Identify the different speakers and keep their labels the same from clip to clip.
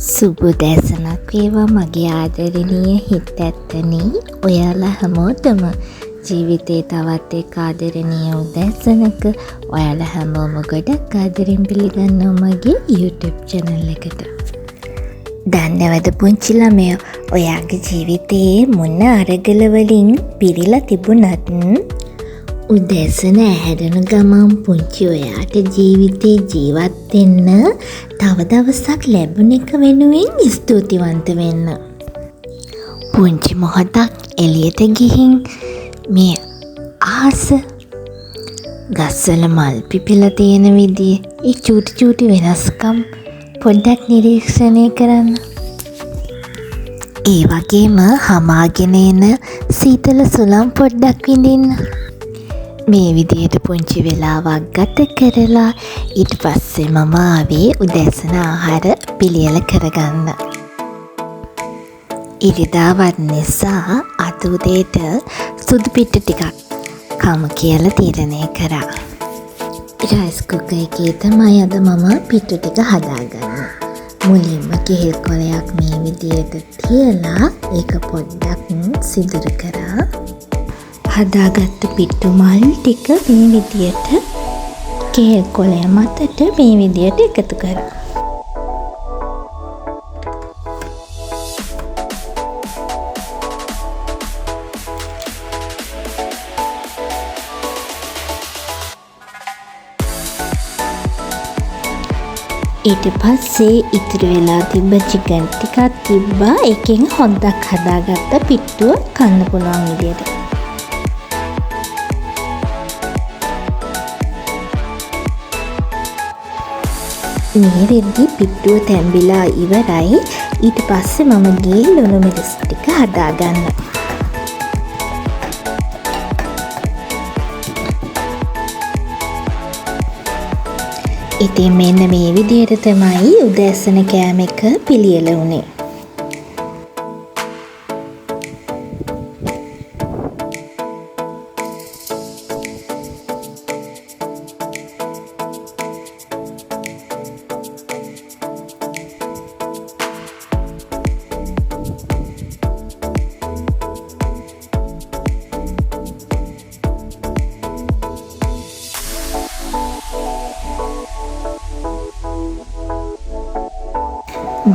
Speaker 1: සුබදැසනක් වේවා මගේ ආදරණීය හිත් ඇත්තනේ. ඔයාලා හැමෝටම ජීවිතේ තවත් එක් ආදරණීය උදැසනක ඔයාලා හැමෝම ගොඩක් ආදරෙන් පිළිගන්නවා මගේ YouTube channel එකට. දන්නවද පුංචි ළමයෝ, ඔයාගේ ජීවිතයේ මොන අරගල වලින් පිරීලා තිබුණත් උදැසන ඇහැරෙන ගමන් පුංචි ඔයාට ජීවිතේ ජීවත් වෙන්න තව දවසක් ලැබුණ එක වෙනුවෙන් ස්තුතිවන්ත වෙන්න. පුංචි මොහොතක් එළියට ගිහින් මේ ආස ගස්වල මල් පිපිලා තියෙන විදිය, ඒ චූටි චූටි වෙනස්කම් පොඩ්ඩක් නිරීක්ෂණය කරන්න. ඒ වගේම හමාගෙන එන සීතල සුළං පොඩ්ඩක් විඳින්න. මේ විදියට පුංචි වෙලාවක් ගත කරලා ඊට පස්සේ මම ආවේ උදැසන ආහාර පිළියෙල කරගන්න. ඉරිදාවත් නිසා අද උදේට සුදු පිට්ටු ටිකක් කමු කියලා තීරණය කරා. රයිස් කුකර් එකේ තමයි අද මම පිට්ටු ටික හදාගන්නේ. මුලින්ම කෙහෙල් කොලයක් මේ විදියට තියලා ඒක පොඩ්ඩක් සිදුරු කරා. හදාගත්තු පිට්ටු මල් ටික මේ විදියට කෙහෙල් කොලය මතට මේ විදියට එකතු කරා. ඊට පස්සේ ඉතුරු වෙලා තිබ්බ චිකන් ටිකක් තිබ්බා. එකෙන් හොද්දක් හදාගත්ත පිට්ටුව කන්න පුළුවන් විදියට. මේ වෙද්දි පිට්ටුව තැම්බිලා ඉවරයි. ඊට පස්සේ මම ගිහින් ලුණු මිරිස් ටික හදාගන්න. ඉතින් මෙන්න මේ විදියට තමයි උදැසන කෑම එක පිළියෙල වුණේ.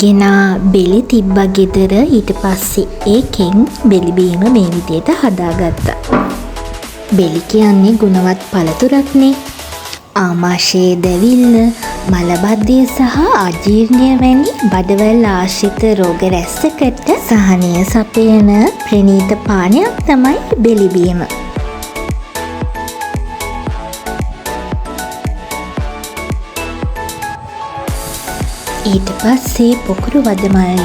Speaker 1: ගෙනා බෙලි තිබ්බා ගෙදර. ඊට පස්සේ ඒකෙන් බෙලිබීම මේ විදියට හදාගත්තා. බෙලි කියන්නේ ගුණවත් පළතුරක්නේ. ආමාශයේ දැවිල්ල, මලබද්ධය සහ අජීර්ණය වැනි බඩවැල් ආශ්‍රිත රෝග රැසකට සහනය සපයන ප්‍රණීත පානයක් තමයි බෙලිබීම. ඊට පස්සේ පොකුරු වදමල්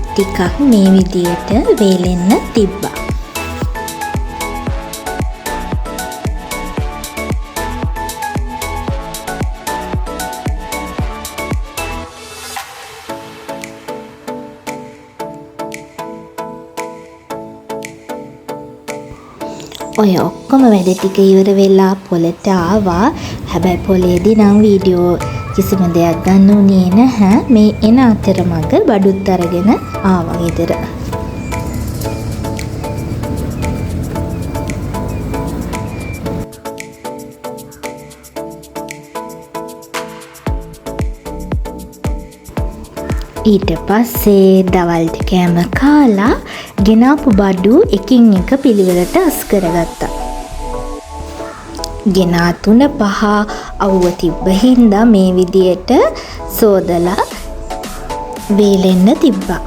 Speaker 1: ටිකක් මේ විදියට වේලෙන්න තිබ්බා. ඔය ඔක්කොම වැඩ ටික ඉවර වෙලා පොලට ආවා. හැබැයි පොලේදී නම් වීඩියෝ කිසිම දෙයක් ගන්න උනේ නැහැ. මේ එන අතරමඟ බඩුත් අරගෙන ආවා ගෙදර. ඊට පස්සේ දවල්ට කෑම කාලා ගෙනාපු බඩු එකින් එක පිළිවෙලට අස් කරගත්තා. ගෙනා 3-5 අවුව තිබ්බ හින්දා මේ විදියට සෝදලා වේලෙන්න තිබ්බා.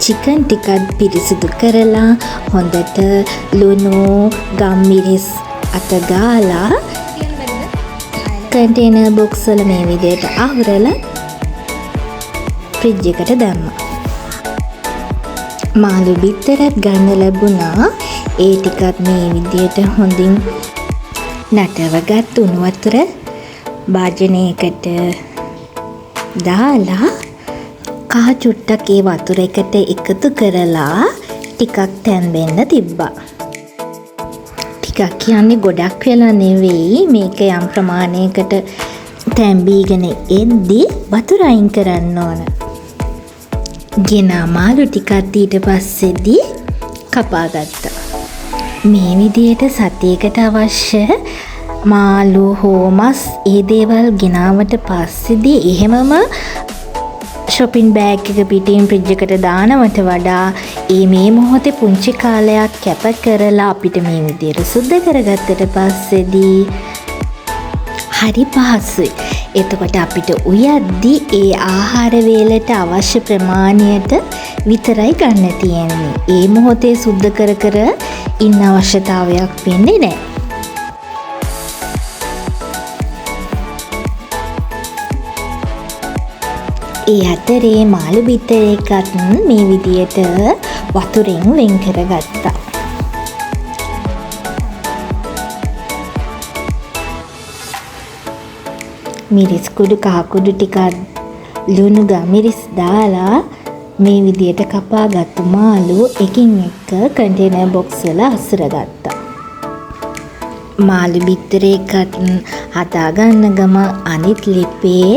Speaker 1: චිකන් ටිකක් පිරිසිදු කරලා හොඳට ලුණු ගම්මිරිස් අත ගාලා කන්ටේනර් බොක්ස් වල මේ විදියට අහුරලා ෆ්‍රිජ් එකට දැම්මා. මාළු බිත්තරත් ගන්න ලැබුණා. ඒ ටිකත් මේ විදියට හොඳින් නටවගත් උණු වතුර භාජනයකට දාලා කහ චුට්ටක් ඒ වතුර එකට එකතු කරලා ටිකක් තැම්බෙන්න තිබ්බා. ටිකක් කියන්නේ ගොඩක් වෙලා නෙවෙයි, මේක යම් ප්‍රමාණයකට තැම්බීගෙන එද්දි වතුර අයින් කරන්න ඕන. ගෙනා මාළු ටිකත් ඊට පස්සේදී කපා ගත්තා. මේ විදියට සතියකට අවශ්‍ය මාළු හෝ මස් ඒ දේවල් ගෙනාවට පස්සේදී එහෙමම shopping bag එක පිටින් ෆ්‍රිජ් එකට දානවට වඩා මේ මොහොතේ පුංචි කාලයක් කැප කරලා අපිට මේ විදියට සුද්ධ කරගත්තට පස්සේදී හරි පහසුයි. එතකොට අපිට උයද්දී ඒ ආහාර වේලට අවශ්‍ය ප්‍රමාණයට විතරයි ගන්න තියෙන්නේ. ඒ මොහොතේ සුද්ධ කර කර ඉන්න අවශ්‍යතාවයක් වෙන්නේ නැහැ. ඒ අතරේ මාළු බිත්තරයකත් මේ විදියට වතුරෙන් වෙන් කරගත්තා. මිරිස් කුඩු කහකුඩු ටිකක් ලුණු ගමිරිස් දාලා මේ විදියට කපාගත්තු මාළු එකින් එක කන්ටේනර් බොක්ස් වල අසුරගත්තා. මාළු බිත්තරයකත් හදාගන්න ගම අනිත් ලිපේ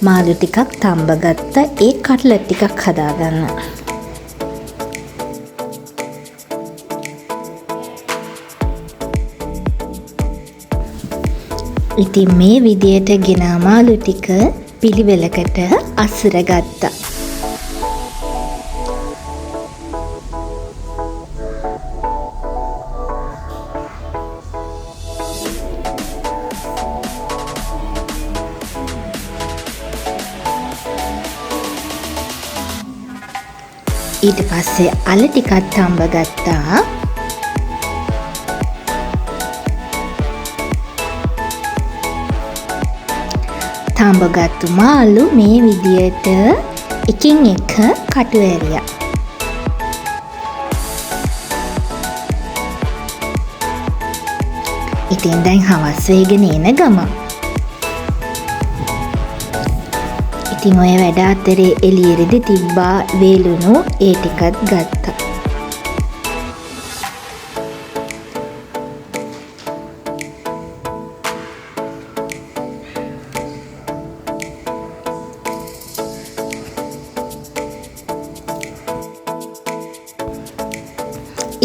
Speaker 1: මාළු ටිකක් තඹගත්ත. ඒ කට්ලට් ටිකක් හදාගන්න. ඉතින් මේ විදියට ගෙනා මාළු ටික පිළිවෙලකට අසුරගත්තා. ඊට පස්සේ අල ටිකක් තඹගත්තා. තඹගත්තු මාළු මේ විදියට එකින් එක කටු ඇරියා. ඉතින් දැන් හවස් වෙගෙන එන ගම. ඉතින් ඔය වැඩ අතරේ එළියෙදි තිබ්බා වේලුණු ඒ ටිකත් ගත්තා.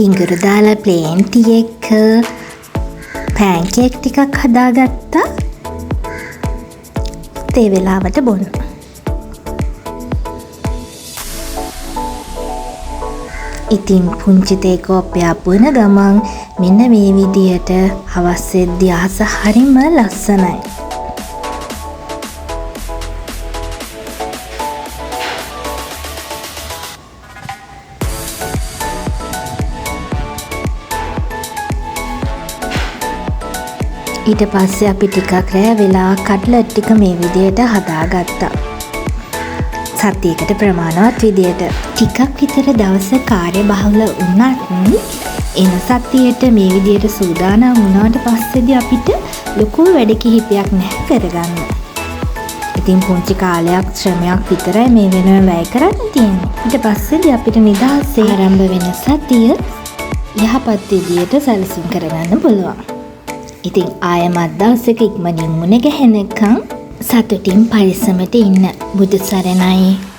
Speaker 1: ඉඟුරු දාලා ප්ලේන් ටී එක පෑන්කේක් ටිකක් හදාගත්තා. තේ වෙලාවට බොන්න. ඉතින් පුංචි තේ කෝප්පයක් බොන ගමන් මෙන්න මේ විදියට හවස් වෙද්දී අහස හරිම ලස්සනයි. ඊට පස්සේ අපි ටිකක් රෑ වෙලා කට්ලට් ටික මේ විදියට හදාගත්තා. සතියකට ප්‍රමාණවත් විදියට. ටිකක් විතර දවස කාර්යබහුල වුණත් එන සතියට මේ විදියට සූදානම් වුණාට පස්සේදී අපිට ලොකු වැඩ කිහිපයක් නැහැ කරගන්න. ඉතින් පුංචි කාලයක් ශ්‍රමයක් විතරයි මේ වෙනුවෙන් වැය කරන්න තියෙන්නේ. ඊට පස්සේදී අපිට නිදහසේ ආරම්භ වෙන සතිය යහපත් විදියට සැලසුම් කරගන්න පුළුවන්. ඉතින් ආයමත් දවසක ඉක්මනින් මුණ ගැහෙනකම් සතුටින් පරිස්සමට ඉන්න. බුදු සරණයි.